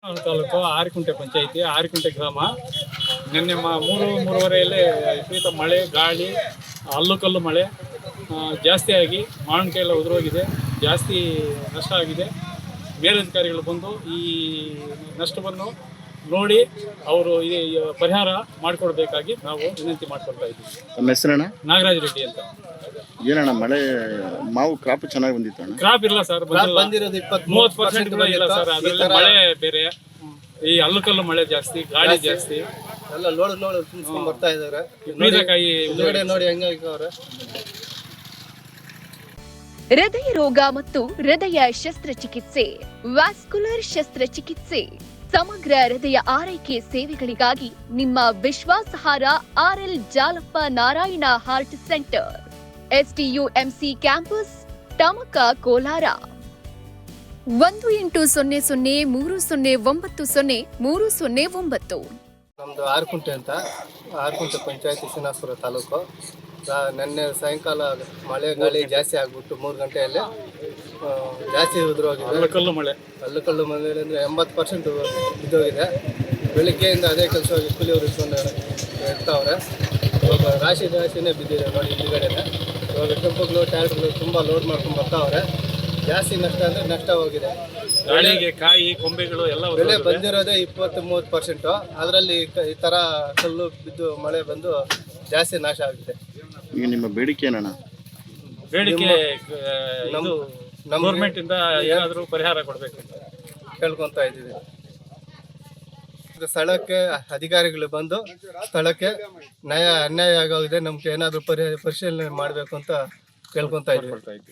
ತಾಲೂಕು ಆರಿಕುಂಟೆ ಪಂಚಾಯಿತಿ ಆರಿಕುಂಟೆ ಗ್ರಾಮ. ನಿನ್ನೆ ಮೂರುವರೆಯಲ್ಲೇ ವಿಪರೀತ ಮಳೆ, ಗಾಳಿ, ಹಲ್ಲು ಮಳೆ ಜಾಸ್ತಿ ಆಗಿ ಮಾವಿನಕಾಯಿ ಎಲ್ಲ ಉದುರೋಗಿದೆ, ಜಾಸ್ತಿ ನಷ್ಟ ಆಗಿದೆ. ಮೇಲಧಿಕಾರಿಗಳು ಬಂದು ಈ ನಷ್ಟವನ್ನು ನೋಡಿ ಅವರು ಈ ಪರಿಹಾರ ಮಾಡಿಕೊಡ್ಬೇಕಾಗಿ ನಾವು ವಿನಂತಿ ಮಾಡ್ಕೊಳ್ತಾ ಇದ್ದೀವಿ. ನಮ್ಮ ಹೆಸರಣ್ಣ? ನಾಗರಾಜ್ ರೆಡ್ಡಿ ಅಂತ. ಏನಣ್ಣ ಮಳೆ ಮಾವು ಕ್ರಾಪ್ ಚೆನ್ನಾಗಿ ಬಂದಿತ್ತು ಅಣ್ಣ? ಕ್ರಾಪ್ ಇಲ್ಲ ಸರ್, ಬಂದಿರೋದು 30% ಕೂಡ ಇಲ್ಲ ಸರ್. ಅದರಲ್ಲಿ ಮಳೆ ಬೇರೆ, ಈ ಹಲ್ಲು ಮಳೆ ಜಾಸ್ತಿ, ಗಾಳಿ ಜಾಸ್ತಿ, ಎಲ್ಲ ಲೋಡ್ ತುಂಬಿಸ್ಕೊಂಡ್ ಬರ್ತಾ ಇದಾರೆ. ಬೀಜಕಾಯಿ ನೋಡಿ ಹೆಂಗಾಗವ್ರೆ. ಹೃದಯ ರೋಗ ಮತ್ತು ಹೃದಯ ಶಸ್ತ್ರಚಿಕಿತ್ಸೆ, ವ್ಯಾಸ್ಕುಲರ್ ಶಸ್ತ್ರಚಿಕಿತ್ಸೆ, ಸಮಗ್ರ ಹೃದಯ ಆರೈಕೆ ಸೇವೆಗಳಿಗಾಗಿ ನಿಮ್ಮ ವಿಶ್ವಾಸಾರ್ಹ RL Jalappa Narayana heart centre, STUMC campus, Tamaka, Kolar. 180030090309. ನಮ್ದು ಆರ್ಕುಂಟೆ ಅಂತ, ಆರ್ಕುಂಟೆ ಪಂಚಾಯತಿ ಶ್ರೀನಿವಾಸಪುರ ತಾಲೂಕು. ನಿನ್ನೆ ಸಾಯಂಕಾಲ ಮಳೆ ಗಾಳಿ ಜಾಸ್ತಿ ಆಗ್ಬಿಟ್ಟು 3 ಗಂಟೆಯಲ್ಲಿ ಜಾಸ್ತಿ ಉದುರೋಗಿದೆ. ಹಲ್ಲು ಮಳೆ ಅಂದರೆ 80% ಬಿದ್ದೋಗಿದೆ. ಬೆಳಿಗ್ಗೆಯಿಂದ ಅದೇ ಕೆಲಸ ಕೂಲಿಯವರು ಇಟ್ಕೊಂಡು ಇರ್ತಾವ್ರೆ. ಇವಾಗ ರಾಶಿನೇ ಬಿದ್ದಿದೆ ನೋಡಿ ಹಿಂದುಗಡೆನೆ. ಇವಾಗ ಟೆಂಪೋಗಳು, ಟ್ಯಾಕ್ಟರ್ಗಳು ತುಂಬ ಲೋಡ್ ಮಾಡ್ಕೊಂಡು ಬರ್ತಾವ್ರೆ. ಜಾಸ್ತಿ ನಷ್ಟ ಅಂದರೆ ನಷ್ಟ ಹೋಗಿದೆ. ಗಾಳಿಗೆ ಕಾಯಿ ಕೊಂಬೆಗಳು ಎಲ್ಲ ಬೆಳೆ ಬಂದಿರೋದೇ 20-30%. ಅದರಲ್ಲಿ ಈ ಥರ ಕಲ್ಲು ಬಿದ್ದು ಮಳೆ ಬಂದು ಜಾಸ್ತಿ ನಾಶ ಆಗಿದೆ. ಈಗ ನಿಮ್ಮ ಬೇಡಿಕೆ ಏನಣ್ಣ? ಬೇಡಿಕೆ ನಮ್ಮ ಗೌರ್ಮೆಂಟ್ ಇಂದ ಏನಾದರೂ ಪರಿಹಾರ ಕೊಡಬೇಕು ಅಂತ ಕೇಳ್ಕೊತಾ ಇದ್ದೀವಿ. ಸ್ಥಳಕ್ಕೆ ಅಧಿಕಾರಿಗಳು ಬಂದು ಸ್ಥಳಕ್ಕೆ ಅನ್ಯಾಯ ಆಗೋಗಿದೆ, ನಮ್ಗೆ ಏನಾದರೂ ಪರಿಶೀಲನೆ ಮಾಡಬೇಕು ಅಂತ ಕೇಳ್ಕೊತಾ ಇದ್ದೀವಿ.